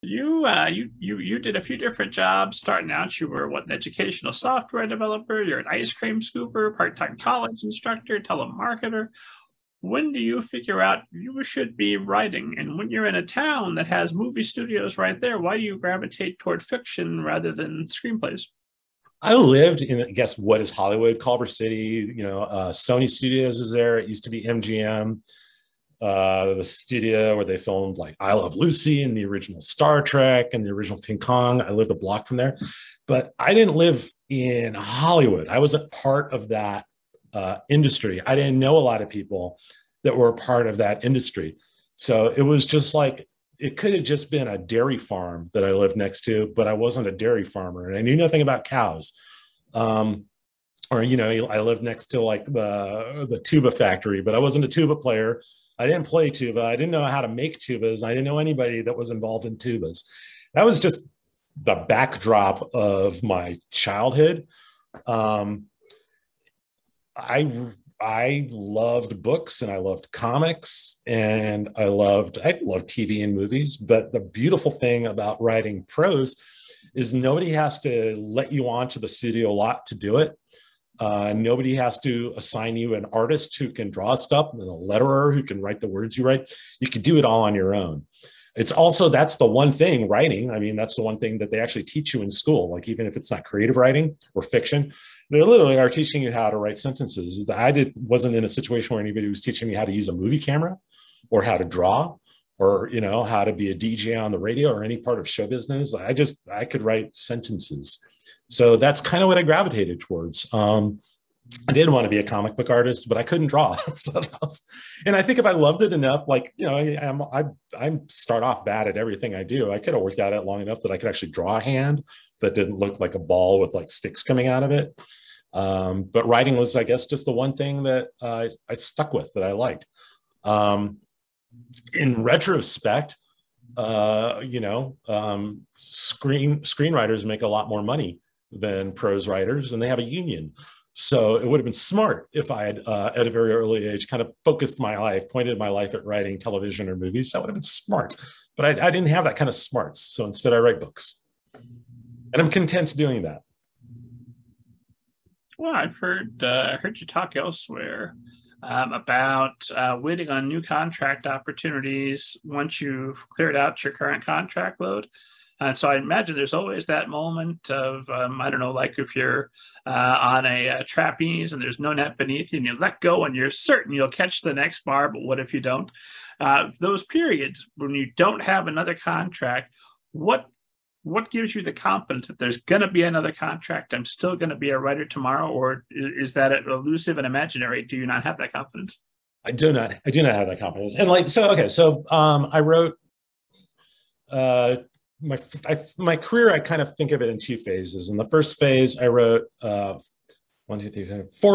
You did a few different jobs starting out. You were what, an educational software developer, you're an ice cream scooper, part-time college instructor, telemarketer. When do you figure out you should be writing? And when you're in a town that has movie studios right there, why do you gravitate toward fiction rather than screenplays? I lived in, I guess, what is Hollywood, Culver City. Sony Studios is there. It used to be MGM, the studio where they filmed like I Love Lucy and the original Star Trek and the original King Kong. I lived a block from there, but I didn't live in Hollywood. I wasn't part of that industry. I didn't know a lot of people that were a part of that industry. So it was just like, it could have just been a dairy farm that I lived next to, but I wasn't a dairy farmer and I knew nothing about cows. I lived next to like the tuba factory, but I wasn't a tuba player. I didn't play tuba. I didn't know how to make tubas. I didn't know anybody that was involved in tubas. That was just the backdrop of my childhood. I loved books and I loved comics and I loved TV and movies. But the beautiful thing about writing prose is nobody has to let you onto the studio lot to do it. Nobody has to assign you an artist who can draw stuff and a letterer who can write the words you write. You can do it all on your own. It's also, that's the one thing writing. I mean, that's the one thing that they actually teach you in school. Like, even if it's not creative writing or fiction, they literally are teaching you how to write sentences. Wasn't in a situation where anybody was teaching me how to use a movie camera or how to draw or, how to be a DJ on the radio or any part of show business. I could write sentences. So that's kind of what I gravitated towards. I did want to be a comic book artist, but I couldn't draw. And I think if I loved it enough, I start off bad at everything I do. I could have worked at it long enough that I could actually draw a hand that didn't look like a ball with like sticks coming out of it. But writing was, I guess, just the one thing that I stuck with, that I liked. In retrospect, screenwriters make a lot more money than prose writers, and they have a union. So it would have been smart if I had, at a very early age, kind of pointed my life at writing television or movies. That would have been smart. But I didn't have that kind of smarts. So instead, I write books. And I'm content doing that. Well, I've heard you talk elsewhere about waiting on new contract opportunities once you've cleared out your current contract load. And so I imagine there's always that moment of, I don't know, like if you're on a trapeze and there's no net beneath you and you let go and you're certain you'll catch the next bar, but what if you don't? Those periods when you don't have another contract, what gives you the confidence that there's going to be another contract? I'm still going to be a writer tomorrow, or is that elusive and imaginary? Do you not have that confidence? I do not have that confidence. And I wrote, my career, I kind of think of it in two phases. In the first phase, I wrote 4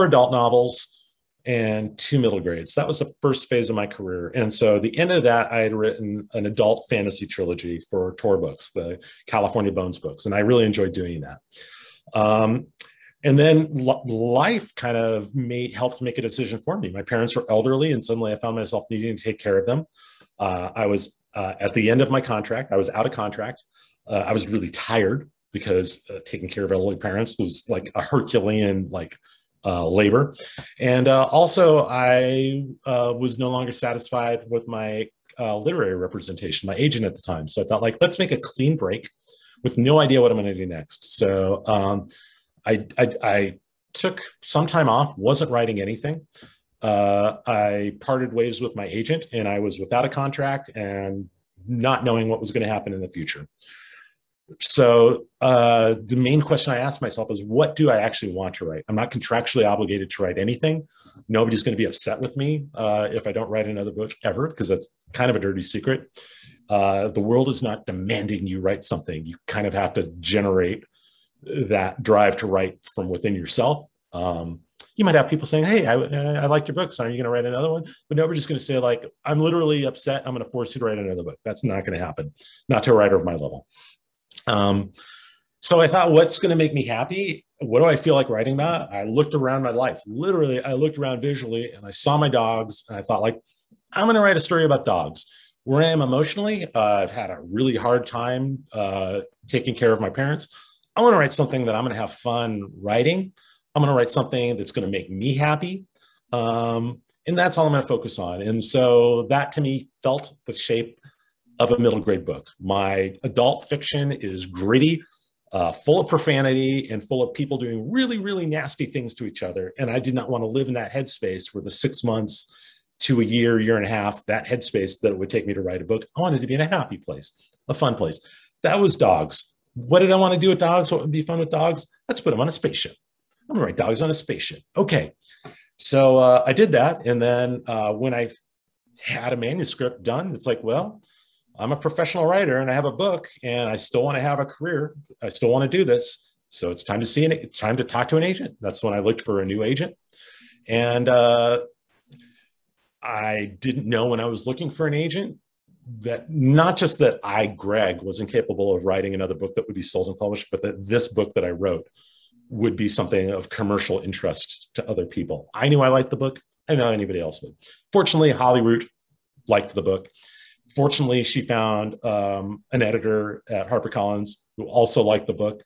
adult novels and 2 middle grades. That was the first phase of my career. And so the end of that, I had written an adult fantasy trilogy for Tor Books, the California Bones books. And I really enjoyed doing that. And then life kind of helped make a decision for me. My parents were elderly, and suddenly I found myself needing to take care of them. I was at the end of my contract. I was out of contract. I was really tired because taking care of elderly parents was like a Herculean labor. And also I was no longer satisfied with my literary representation, my agent at the time. So I thought, let's make a clean break with no idea what I'm going to do next. So I took some time off, wasn't writing anything. I parted ways with my agent, and I was without a contract and not knowing what was going to happen in the future. So the main question I asked myself is, what do I actually want to write? I'm not contractually obligated to write anything. Nobody's going to be upset with me if I don't write another book ever, because that's kind of a dirty secret. The world is not demanding you write something. You kind of have to generate that drive to write from within yourself. You might have people saying, hey, I liked your books. Are you going to write another one? But nobody's going to say, I'm literally upset, I'm going to force you to write another book. That's not going to happen. Not to a writer of my level. So I thought, what's going to make me happy? What do I feel like writing about? I looked around my life. Literally, I looked around visually and I saw my dogs. And I thought, I'm going to write a story about dogs. Where I am emotionally, I've had a really hard time taking care of my parents. I want to write something that I'm going to have fun writing. I'm going to write something that's going to make me happy. And that's all I'm going to focus on. And so that to me felt the shape of a middle grade book. My adult fiction is gritty, full of profanity and full of people doing really, really nasty things to each other. And I did not want to live in that headspace for the 6 months to a year, year and a half, that headspace that it would take me to write a book. I wanted to be in a happy place, a fun place. That was dogs. What did I want to do with dogs? What would be fun with dogs? Let's put them on a spaceship. I'm going to write dogs on a spaceship. Okay. So I did that. And then when I had a manuscript done, it's like, well, I'm a professional writer and I have a book and I still want to have a career. I still want to do this. So it's time to time to talk to an agent. That's when I looked for a new agent. And I didn't know when I was looking for an agent that not just that I, Greg, was incapable of writing another book that would be sold and published, but that this book that I wrote would be something of commercial interest to other people. I knew I liked the book. I know anybody else would. Fortunately, Holly Root liked the book. Fortunately, she found an editor at HarperCollins who also liked the book.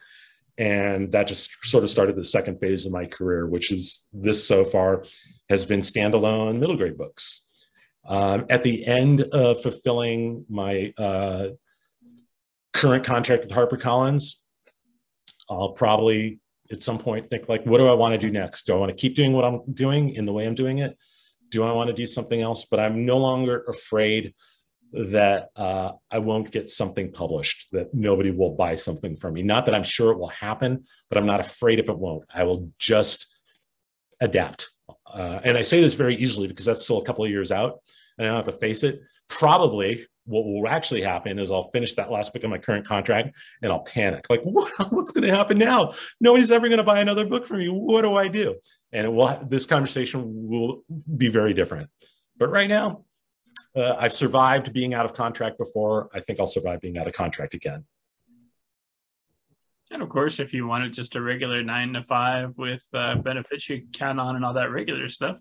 And that just sort of started the second phase of my career, which is this so far has been standalone middle grade books. At the end of fulfilling my current contract with HarperCollins, I'll probably at some point think like, what do I want to do next? Do I want to keep doing what I'm doing in the way I'm doing it? Do I want to do something else? But I'm no longer afraid that I won't get something published, that nobody will buy something from me. Not that I'm sure it will happen, but I'm not afraid if it won't. I will just adapt. And I say this very easily because that's still a couple of years out and I don't have to face it. Probably what will actually happen is I'll finish that last book of my current contract and I'll panic. Like, what's going to happen now? Nobody's ever going to buy another book from me. What do I do? And this conversation will be very different. But right now, I've survived being out of contract before. I think I'll survive being out of contract again. And of course, if you wanted just a regular 9 to 5 with benefits you can count on and all that regular stuff,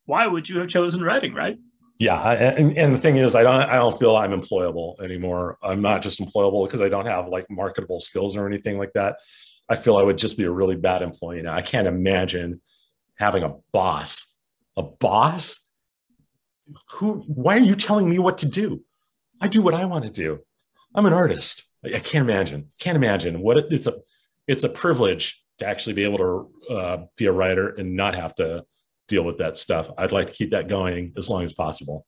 why would you have chosen writing, right? Yeah, and the thing is, I don't feel I'm employable anymore. I'm not just employable because I don't have like marketable skills or anything like that. I feel I would just be a really bad employee now. I can't imagine having a boss. A boss? Why are you telling me what to do? I do what I want to do. I'm an artist. I can't imagine. Can't imagine what it's a privilege to actually be able to be a writer and not have to deal with that stuff. I'd like to keep that going as long as possible.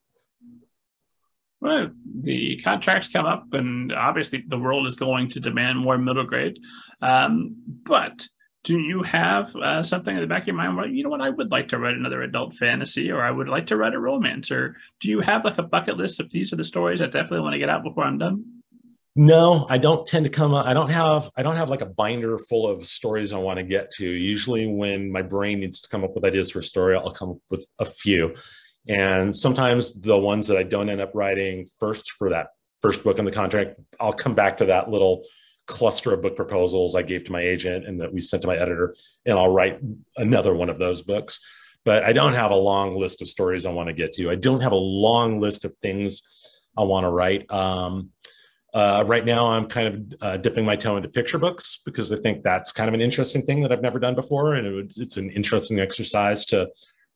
Well, the contracts come up, and obviously the world is going to demand more middle grade. But do you have something in the back of your mind where, you know what, I would like to write another adult fantasy, or I would like to write a romance, or do you have like a bucket list of these are the stories I definitely want to get out before I'm done? No, I don't tend to come up. I don't have like a binder full of stories I want to get to. Usually when my brain needs to come up with ideas for a story, I'll come up with a few. And sometimes the ones that I don't end up writing first for that first book on the contract, I'll come back to that little cluster of book proposals I gave to my agent and that we sent to my editor, and I'll write another one of those books. But I don't have a long list of stories I want to get to. I don't have a long list of things I want to write. Right now, I'm kind of dipping my toe into picture books because I think that's kind of an interesting thing that I've never done before. And it's an interesting exercise to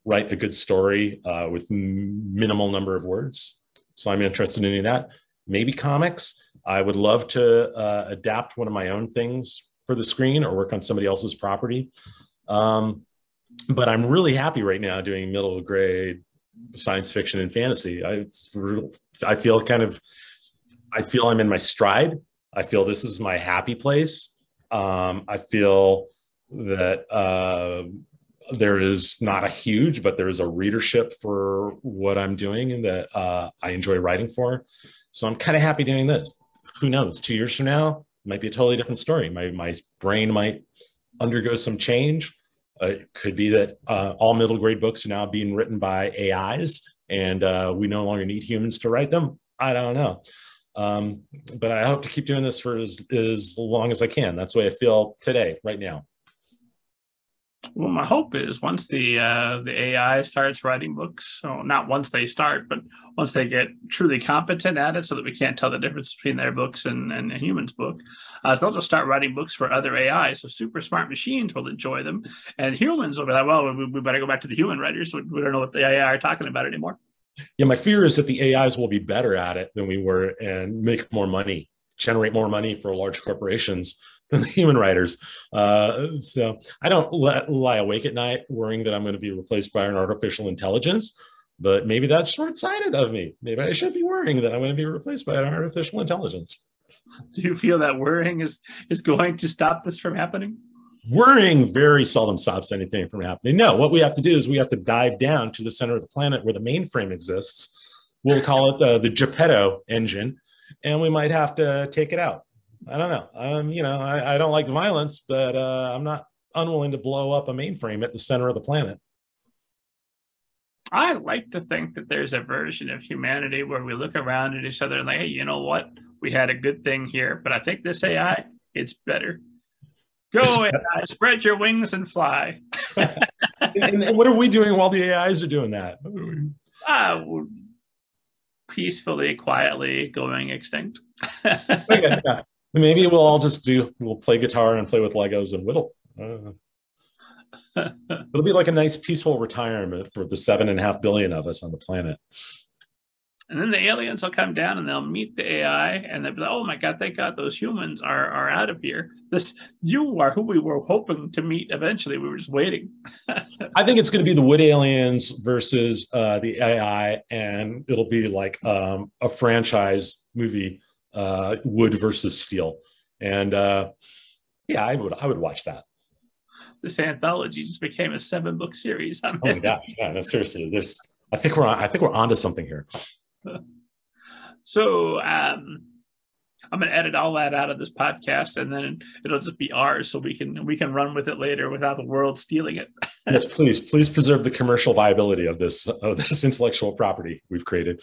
write a good story with minimal number of words. So I'm interested in doing that. Maybe comics. I would love to adapt one of my own things for the screen or work on somebody else's property. But I'm really happy right now doing middle grade science fiction and fantasy. I feel I'm in my stride. I feel this is my happy place. I feel that there is not a huge, but there is a readership for what I'm doing and that I enjoy writing for. So I'm kind of happy doing this. Who knows? 2 years from now, it might be a totally different story. My brain might undergo some change. It could be that all middle grade books are now being written by AIs and we no longer need humans to write them. I don't know. But I hope to keep doing this for as long as I can. That's the way I feel today, right now. Well, my hope is once the AI starts writing books, so not once they start, but once they get truly competent at it, so that we can't tell the difference between their books and a human's book, so they'll just start writing books for other AIs. So super smart machines will enjoy them, and humans will be like, "Well, we better go back to the human writers. We don't know what the AI are talking about anymore." Yeah, my fear is that the AIs will be better at it than we were and make more money, generate more money for large corporations than the human writers. So I don't lie awake at night worrying that I'm going to be replaced by an artificial intelligence, but maybe that's short-sighted of me. Maybe I should be worrying that I'm going to be replaced by an artificial intelligence. Do you feel that worrying is going to stop this from happening? Worrying very seldom stops anything from happening. No, what we have to do is we have to dive down to the center of the planet where the mainframe exists. We'll call it the Geppetto engine, and we might have to take it out. I don't know. I don't like violence, but I'm not unwilling to blow up a mainframe at the center of the planet. I like to think that there's a version of humanity where we look around at each other and like, hey, you know what? We had a good thing here, but I think this AI, it's better. Go and spread your wings and fly. and what are we doing while the AIs are doing that? Peacefully, quietly going extinct. Okay, yeah. Maybe we'll play guitar and play with Legos and whittle. It'll be like a nice peaceful retirement for the 7.5 billion of us on the planet. And then the aliens will come down and they'll meet the AI and they'll be like, oh my God, thank God those humans are out of here. You are who we were hoping to meet eventually. We were just waiting. I think it's going to be the wood aliens versus the AI, and it'll be like a franchise movie, wood versus steel. And yeah, I would watch that. This anthology just became a 7-book series. Oh my gosh, yeah, no, seriously. I think we're onto something here. So I'm going to edit all that out of this podcast, and then it'll just be ours, so we can run with it later without the world stealing it. Yes, please preserve the commercial viability of this intellectual property we've created.